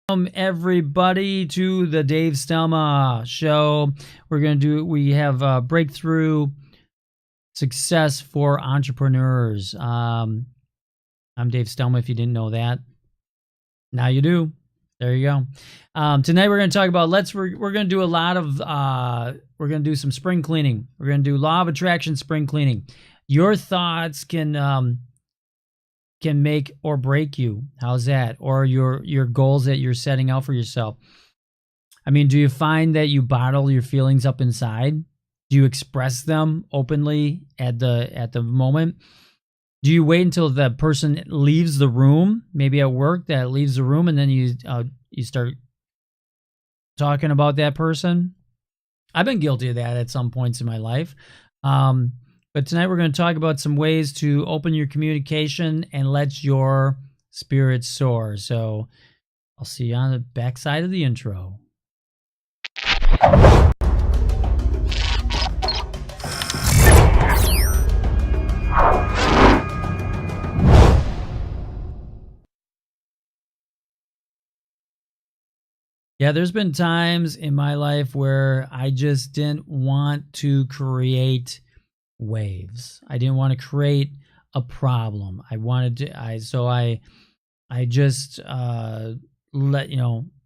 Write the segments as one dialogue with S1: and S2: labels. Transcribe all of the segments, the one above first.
S1: Welcome everybody to the Dave Stelma Show. We have breakthrough success for entrepreneurs. I'm Dave Stelma. If you didn't know that, now you do. There you go. Tonight we're going to talk about we're going to do a lot of we're going to do some spring cleaning. We're going to do law of attraction spring cleaning. Your thoughts can make or break you. How's that? Or your goals that you're setting out for yourself. I mean, do you find that you bottle your feelings up inside? Do you express them openly at the moment? Do you wait until the person leaves the room, maybe at work, that leaves the room, and then you start talking about that person? I've been guilty of that at some points in my life. But tonight we're going to talk about some ways to open your communication and let your spirit soar. So I'll see you on the backside of the intro. Yeah, there's been times in my life where I just didn't want to create waves. I didn't want to create a problem. I just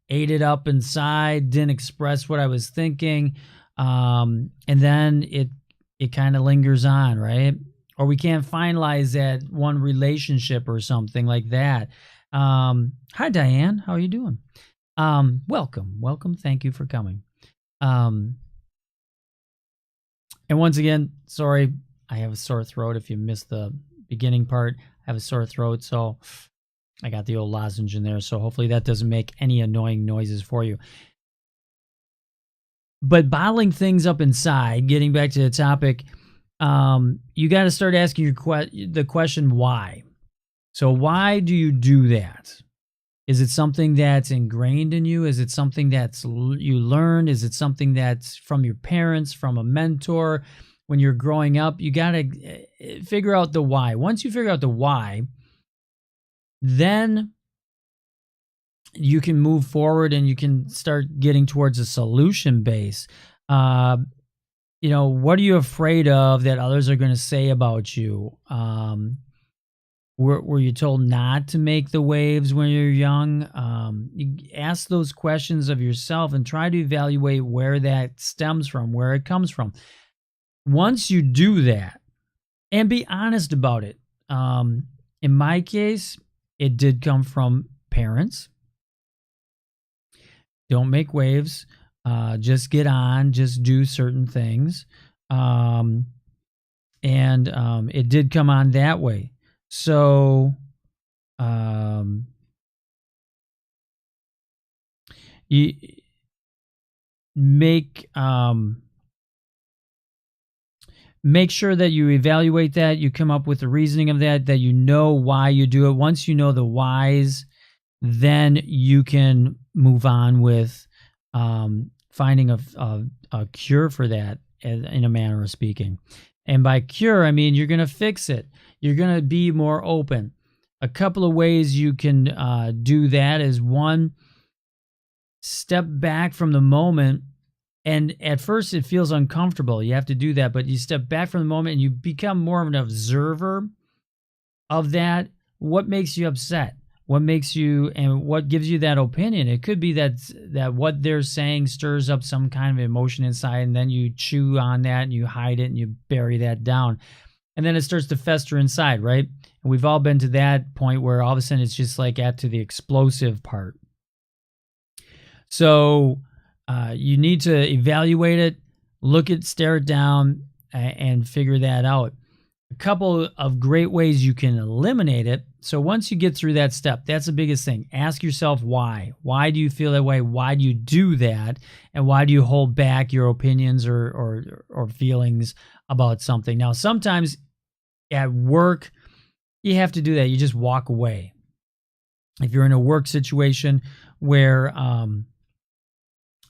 S1: ate it up inside, didn't express what I was thinking, and then it kind of lingers on, right? Or we can't finalize that one relationship or something like that. Hi Diane, how are you doing? Welcome. Thank you for coming. And once again, sorry, I have a sore throat. If you missed the beginning part, I have a sore throat, so I got the old lozenge in there. So hopefully that doesn't make any annoying noises for you. But bottling things up inside, getting back to the topic, you got to start asking the question, why? So why do you do that? Is it something that's ingrained in you? Is it something that's you learned? Is it something that's from your parents, from a mentor? When you're growing up, you got to figure out the why. Once you figure out the why, then you can move forward and you can start getting towards a solution base. What are you afraid of that others are going to say about you? Were you told not to make the waves when you're young? You ask those questions of yourself and try to evaluate where that stems from, where it comes from. Once you do that, and be honest about it. In my case, it did come from parents. Don't make waves. Just get on. Just do certain things. And it did come on that way. So, you make sure that you evaluate that, you come up with the reasoning of that you know why you do it. Once you know the whys, then you can move on with finding a cure for that, in a manner of speaking. And by cure, I mean you're going to fix it. You're going to be more open. A couple of ways you can do that is, one, step back from the moment. And at first it feels uncomfortable. You have to do that. But you step back from the moment and you become more of an observer of that. What makes you upset? What makes you, and what gives you that opinion? It could be that what they're saying stirs up some kind of emotion inside, and then you chew on that and you hide it and you bury that down. And then it starts to fester inside, right? And we've all been to that point where all of a sudden it's just like to the explosive part. So you need to evaluate it, stare it down, and figure that out. A couple of great ways you can eliminate it. So once you get through that step, that's the biggest thing. Ask yourself why. Why do you feel that way? Why do you do that? And why do you hold back your opinions or feelings about something? Now, sometimes at work, you have to do that. You just walk away. If you're in a work situation where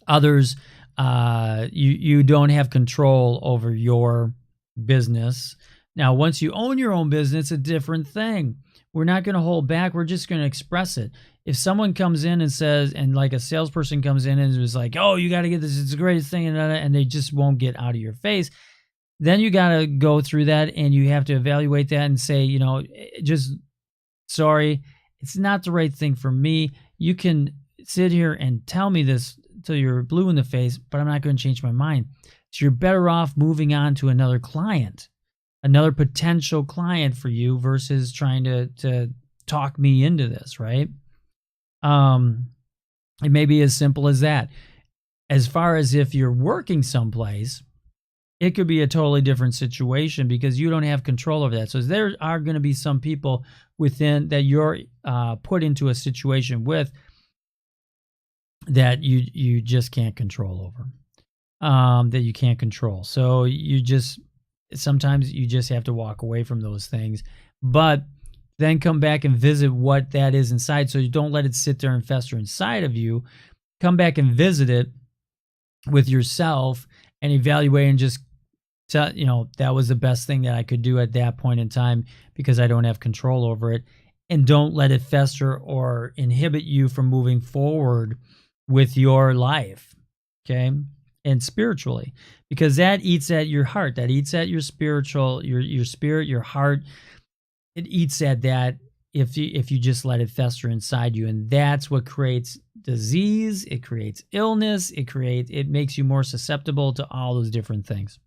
S1: others, you don't have control over your business. Now, once you own your own business, it's a different thing. We're not going to hold back. We're just going to express it. if someone comes in and says, and like a salesperson comes in and is like, oh, you got to get this, it's the greatest thing, and they just won't get out of your face, then you got to go through that and you have to evaluate that and say, just sorry, it's not the right thing for me. You can sit here and tell me this till you're blue in the face, but I'm not going to change my mind. So you're better off moving on to another client, another potential client for you versus trying to talk me into this, right? It may be as simple as that. As far as if you're working someplace, it could be a totally different situation because you don't have control over that. So there are going to be some people within that you're put into a situation with that you just can't control over, that you can't control. So sometimes you just have to walk away from those things, but then come back and visit what that is inside. So you don't let it sit there and fester inside of you. Come back and visit it with yourself and evaluate and just tell, that was the best thing that I could do at that point in time because I don't have control over it. And don't let it fester or inhibit you from moving forward with your life, okay? And spiritually, because that eats at your heart, that eats at your spiritual, your spirit, your heart. It eats at that if you just let it fester inside you, and that's what creates disease. It creates illness. It makes you more susceptible to all those different things.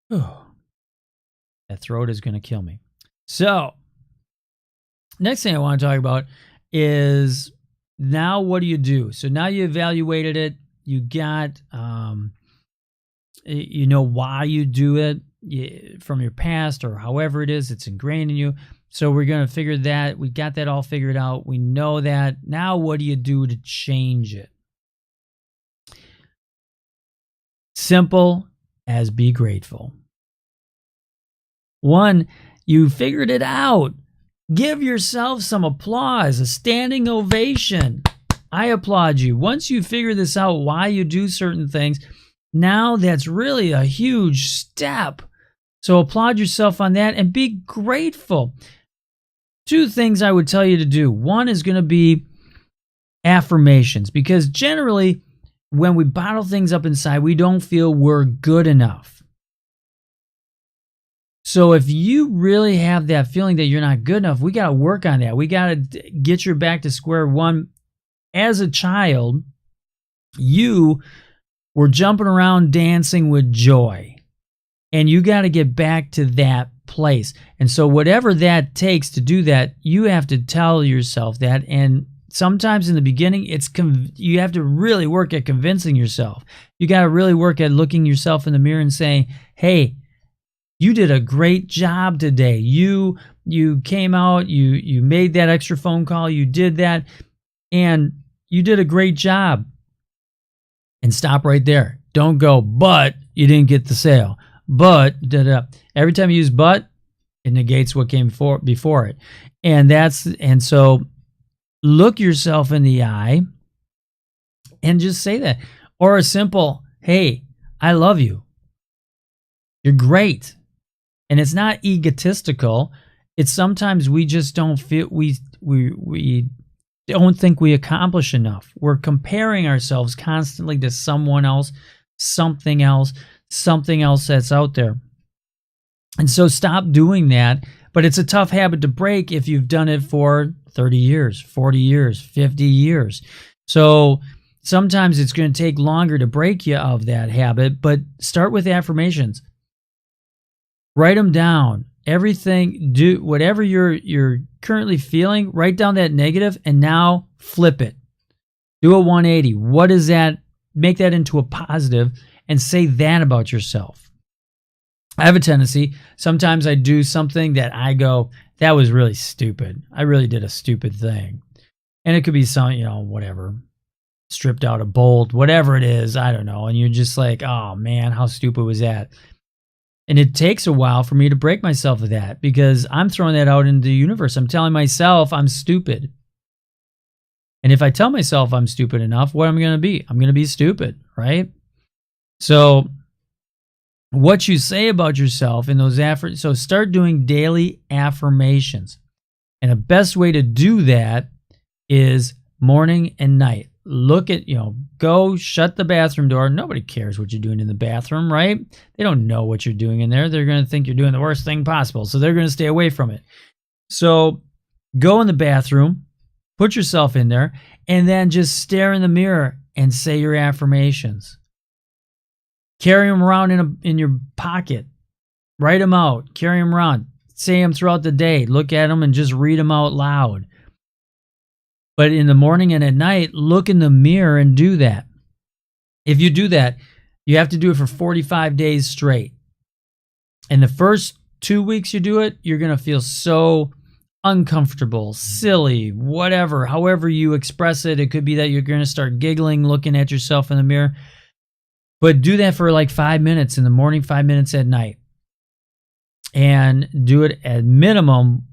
S1: That throat is going to kill me. So, next thing I want to talk about is now what do you do? So now you evaluated it. You got, why you do it from your past or however it is, it's ingrained in you. So we're going to figure that. We got that all figured out. We know that. Now what do you do to change it? Simple as be grateful. One, you figured it out. Give yourself some applause, a standing ovation. I applaud you. Once you figure this out, why you do certain things, now that's really a huge step. So applaud yourself on that and be grateful. 2 things I would tell you to do. One is going to be affirmations, because generally when we bottle things up inside, we don't feel we're good enough. So if you really have that feeling that you're not good enough, we got to work on that. We got to get you back to square one. As a child, you were jumping around dancing with joy. And you got to get back to that place. And so whatever that takes to do that, you have to tell yourself that. And sometimes in the beginning, you have to really work at convincing yourself. You got to really work at looking yourself in the mirror and saying, hey, you did a great job today. You came out, you made that extra phone call, you did that, and you did a great job. And stop right there. Don't go, but you didn't get the sale. But, every time you use but, it negates what came before it. And so look yourself in the eye and just say that. Or a simple, hey, I love you. You're great. And it's not egotistical. It's sometimes we just don't feel, we don't think we accomplish enough. We're comparing ourselves constantly to someone else, something else that's out there. And so stop doing that. But it's a tough habit to break if you've done it for 30 years, 40 years, 50 years. So sometimes it's going to take longer to break you of that habit, but start with affirmations. Write them down. Everything, do whatever you're currently feeling, write down that negative and now flip it. Do a 180. What is that? Make that into a positive and say that about yourself. I have a tendency, sometimes I do something that I go, that was really stupid. I really did a stupid thing. And it could be something, whatever, stripped out a bolt, whatever it is, I don't know. And you're just like, oh man, how stupid was that? And it takes a while for me to break myself of that because I'm throwing that out into the universe. I'm telling myself I'm stupid. And if I tell myself I'm stupid enough, what am I going to be? I'm going to be stupid, right? So what you say about yourself in those so start doing daily affirmations. And the best way to do that is morning and night. Look at, go shut the bathroom door. Nobody cares what you're doing in the bathroom, right? They don't know what you're doing in there. They're going to think you're doing the worst thing possible. So they're going to stay away from it. So go in the bathroom, put yourself in there, and then just stare in the mirror and say your affirmations. Carry them around in your pocket. Write them out. Carry them around. Say them throughout the day. Look at them and just read them out loud. But in the morning and at night, look in the mirror and do that. If you do that, you have to do it for 45 days straight. And the first 2 weeks you do it, you're going to feel so uncomfortable, silly, whatever, however you express it. It could be that you're going to start giggling, looking at yourself in the mirror. But do that for like 5 minutes in the morning, 5 minutes at night. And do it at minimum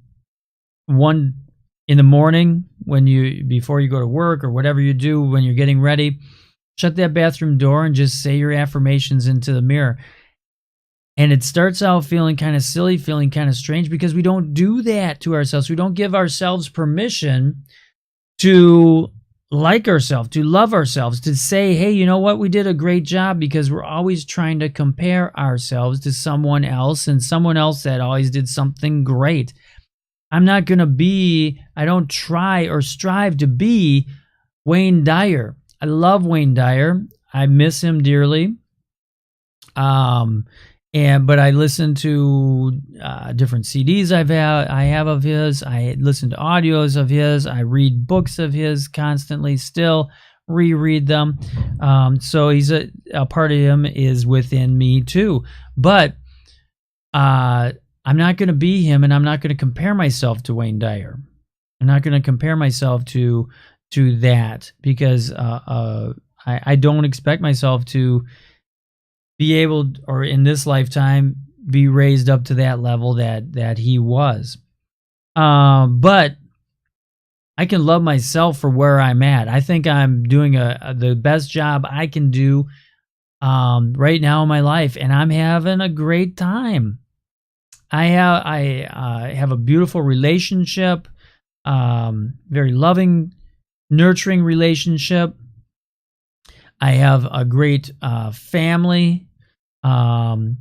S1: one in the morning before you go to work or whatever you do when you're getting ready. Shut that bathroom door and just say your affirmations into the mirror. And it starts out feeling kind of silly, feeling kind of strange because we don't do that to ourselves. We don't give ourselves permission to like ourselves, to love ourselves, to say, hey, you know what? We did a great job, because we're always trying to compare ourselves to someone else and someone else that always did something great. I don't try or strive to be Wayne Dyer. I love Wayne Dyer. I miss him dearly. But I listen to different CDs I have of his. I listen to audios of his. I read books of his constantly, still reread them. So he's a part of him is within me too. But I'm not going to be him, and I'm not going to compare myself to Wayne Dyer. I'm not going to compare myself to that, because I don't expect myself to be able, or in this lifetime, be raised up to that level that he was. But I can love myself for where I'm at. I think I'm doing the best job I can do right now in my life, and I'm having a great time. I have a beautiful relationship, very loving, nurturing relationship. I have a great family. Have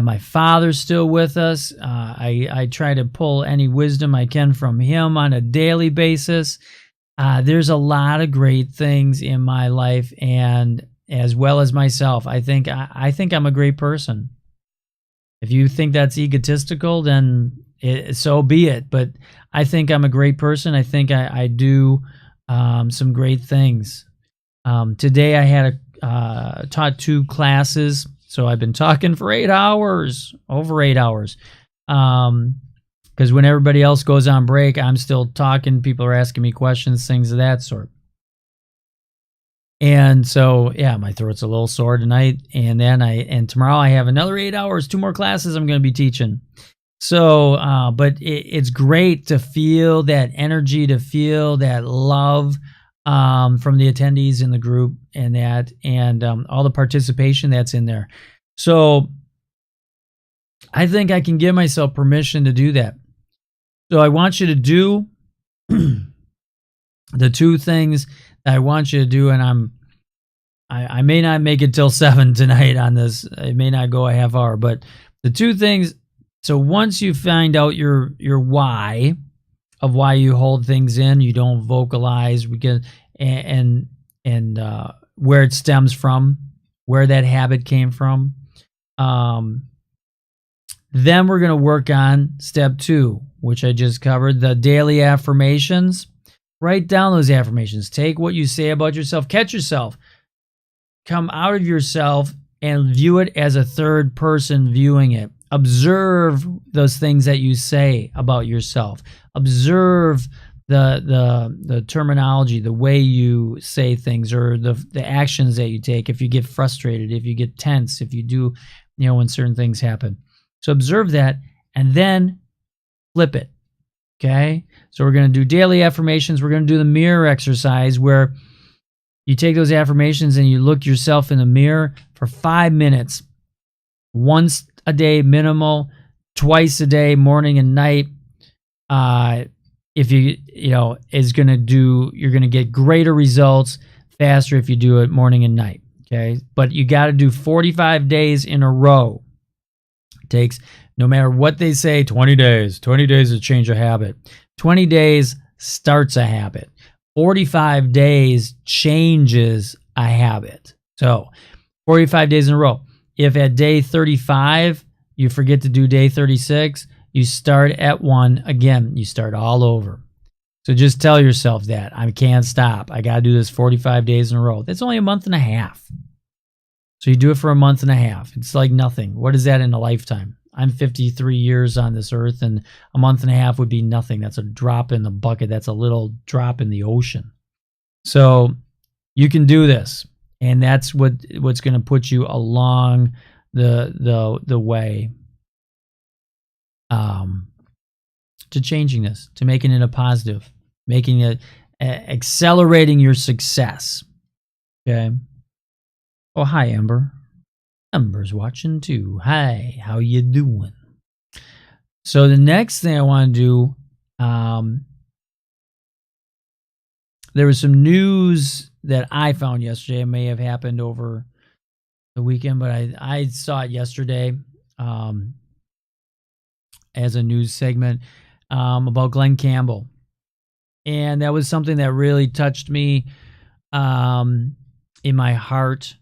S1: my father still with us. I try to pull any wisdom I can from him on a daily basis. There's a lot of great things in my life, and as well as myself. I think I'm a great person. If you think that's egotistical, then so be it. But I think I'm a great person. I think I do some great things. Today I had taught 2 classes, so I've been talking for 8 hours, over 8 hours. Because when everybody else goes on break, I'm still talking. People are asking me questions, things of that sort. And so, yeah, my throat's a little sore tonight. And then tomorrow I have another 8 hours, 2 more classes I'm going to be teaching. So, but it's great to feel that energy, to feel that love from the attendees in the group, and all the participation that's in there. So I think I can give myself permission to do that. So I want you to do the 2 things that I want you to do, and I may not make it till 7 tonight on this. It may not go a half hour, but the 2 things. So once you find out your why of why you hold things in, you don't vocalize, and where it stems from, where that habit came from. Then we're going to work on step 2, which I just covered, the daily affirmations. Write down those affirmations. Take what you say about yourself. Catch yourself. Come out of yourself and view it as a third person viewing it. Observe those things that you say about yourself. Observe the terminology, the way you say things, or the actions that you take. If you get frustrated, if you get tense, if you do, when certain things happen. So observe that, and then flip it. Okay? So we're going to do daily affirmations. We're going to do the mirror exercise, where you take those affirmations and you look yourself in the mirror for 5 minutes. Once a day, minimal. Twice a day, morning and night. if you're going to get greater results faster if you do it morning and night. Okay. But you got to do 45 days in a row. It takes, no matter what they say, 20 days to change a habit. 20 days starts a habit. 45 days changes a habit. So 45 days in a row. If at day 35, you forget to do day 36, you start at 1 again. You start all over. So just tell yourself that. I can't stop. I got to do this 45 days in a row. That's only a month and a half. So you do it for a month and a half. It's like nothing. What is that in a lifetime? I'm 53 years on this earth, and a month and a half would be nothing. That's a drop in the bucket. That's a little drop in the ocean. So you can do this, and that's what's going to put you along the way to changing this, to making it a positive, making it accelerating your success. Okay. Oh, hi, Amber. Amber's watching too. Hi, how you doing? So the next thing I want to do, there was some news that I found yesterday. It may have happened over the weekend, but I saw it yesterday as a news segment about Glenn Campbell. And that was something that really touched me in my heart.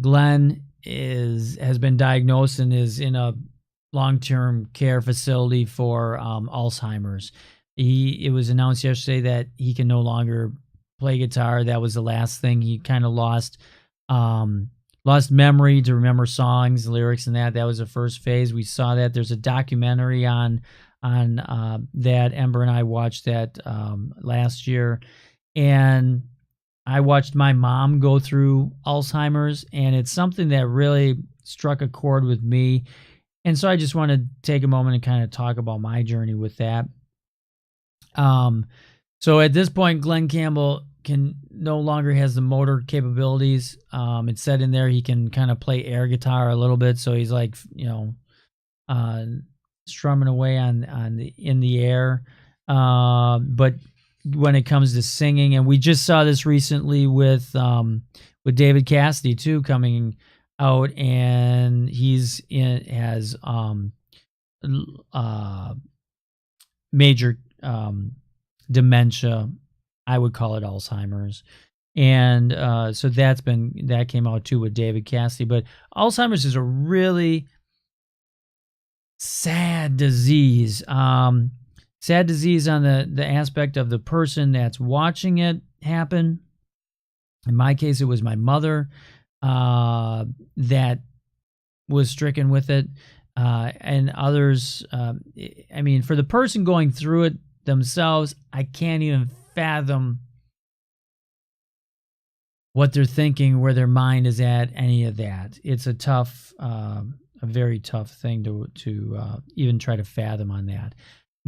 S1: Glenn has been diagnosed and is in a long-term care facility for Alzheimer's. It was announced yesterday that he can no longer play guitar. That was the last thing. He kind of lost memory to remember songs, lyrics, and that. That was the first phase. We saw that. There's a documentary on that. Ember and I watched that last year, and I watched my mom go through Alzheimer's, and it's something that really struck a chord with me. And so I just want to take a moment and kind of talk about my journey with that. So at this point, Glenn Campbell no longer has the motor capabilities. It said in there he can kind of play air guitar a little bit, so he's like, strumming away in the air. But when it comes to singing, and we just saw this recently with David Cassidy too, coming out, and has major dementia. I would call it Alzheimer's. And so that came out too with David Cassidy. But Alzheimer's is a really sad disease. Sad disease on the aspect of the person that's watching it happen. In my case, it was my mother that was stricken with it, and others. I mean, for the person going through it themselves, I can't even fathom what they're thinking, where their mind is at, any of that. It's a very tough thing to even try to fathom on that.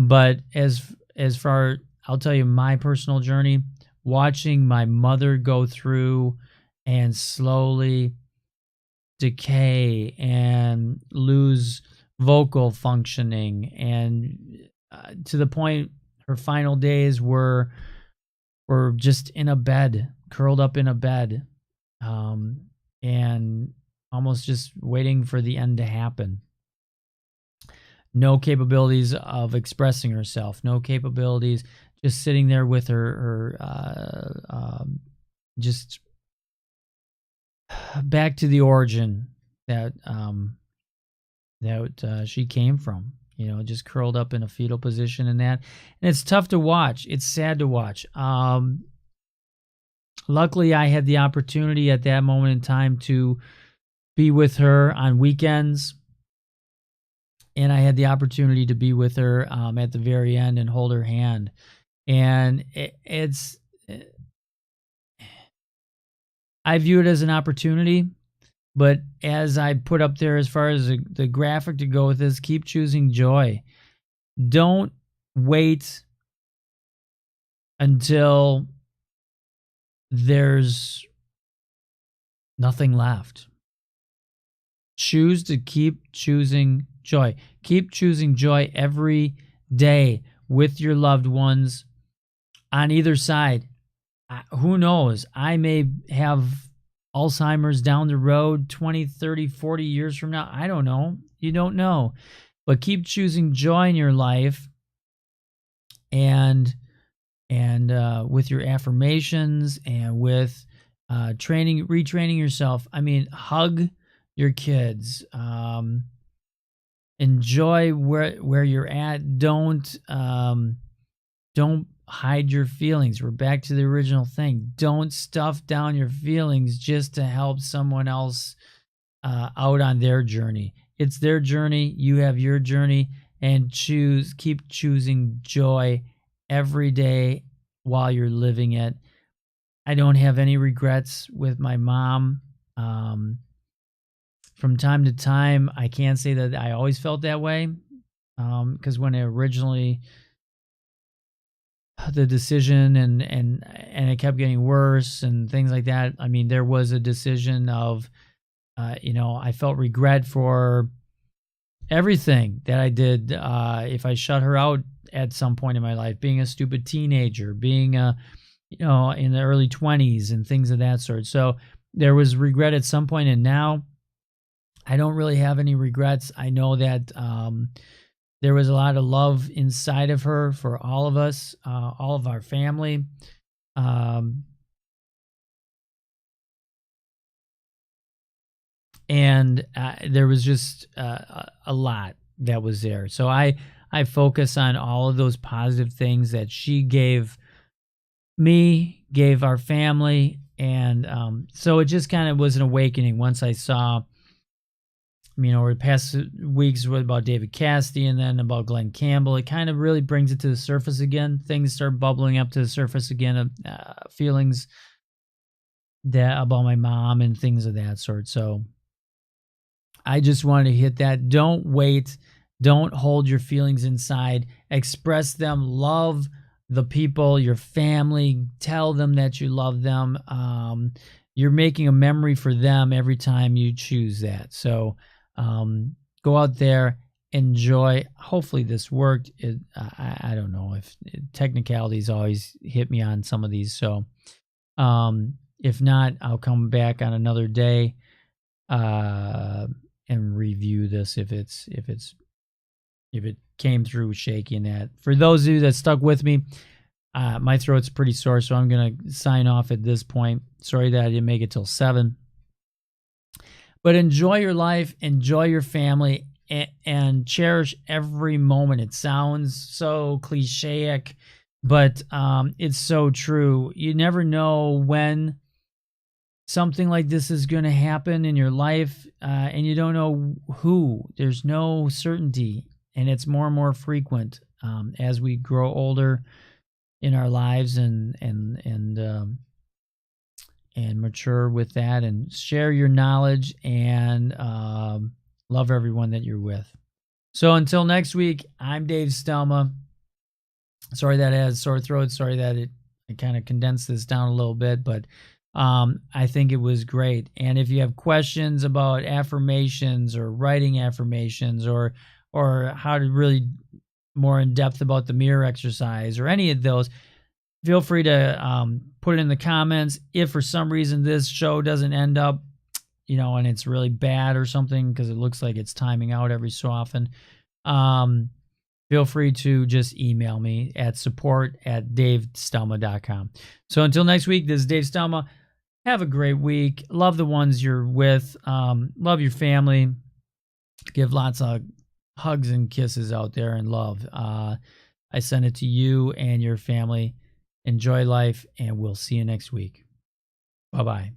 S1: But as far, I'll tell you my personal journey, watching my mother go through and slowly decay and lose vocal functioning, and to the point her final days were just in a bed, curled up in a bed, and almost just waiting for the end to happen. No capabilities of expressing herself, no capabilities, just sitting there with her just back to the origin that she came from, just curled up in a fetal position and that. And it's tough to watch. It's sad to watch. Luckily, I had the opportunity at that moment in time to be with her on weekends. And I had the opportunity to be with her at the very end and hold her hand. And I view it as an opportunity. But as I put up there, as far as the graphic to go with this, keep choosing joy. Don't wait until there's nothing left. Choose to keep choosing joy. Keep choosing joy every day with your loved ones on either side. Who knows? I may have Alzheimer's down the road 20, 30, 40 years from now. I don't know. You don't know. But keep choosing joy in your life, and with your affirmations, and with retraining yourself. I mean, hug your kids. Enjoy where you're at. Don't hide your feelings. We're back to the original thing. Don't stuff down your feelings just to help someone else out on their journey. It's their journey. You have your journey, and keep choosing joy every day while you're living it. I don't have any regrets with my mom. From time to time, I can't say that I always felt that way, because when originally the decision and it kept getting worse and things like that. I mean, there was a decision of, I felt regret for everything that I did. If I shut her out at some point in my life, being a stupid teenager, being in the early 20s and things of that sort. So there was regret at some point, and now I don't really have any regrets. I know that there was a lot of love inside of her for all of us, all of our family. And there was just a lot that was there. So I focus on all of those positive things that she gave me, gave our family. And so it just kind of was an awakening once I saw, over the past weeks about David Cassidy and then about Glenn Campbell. It kind of really brings it to the surface again. Things start bubbling up to the surface again, feelings that about my mom and things of that sort. So I just wanted to hit that. Don't wait. Don't hold your feelings inside. Express them. Love the people, your family. Tell them that you love them. You're making a memory for them every time you choose that. So go out there, enjoy. Hopefully this worked. I don't know if technicalities always hit me on some of these. So if not, I'll come back on another day and review this if it came through shaky and that. For those of you that stuck with me, my throat's pretty sore, so I'm gonna sign off at this point. Sorry that I didn't make it till 7. But enjoy your life, enjoy your family, and cherish every moment. It sounds so cliche-ic, but it's so true. You never know when something like this is going to happen in your life, and you don't know who. There's no certainty, and it's more and more frequent as we grow older in our lives and mature with that, and share your knowledge, and love everyone that you're with. So until next week, I'm Dave Stelma. Sorry that I had sore throat. Sorry that I kind of condensed this down a little bit, but I think it was great. And if you have questions about affirmations or writing affirmations, or how to really more in depth about the mirror exercise or any of those, feel free to put it in the comments. If for some reason this show doesn't end up, and it's really bad or something, because it looks like it's timing out every so often, feel free to just email me at support@davestelma.com. So until next week, this is Dave Stelma. Have a great week. Love the ones you're with. Love your family. Give lots of hugs and kisses out there, and love. I send it to you and your family. Enjoy life, and we'll see you next week. Bye-bye.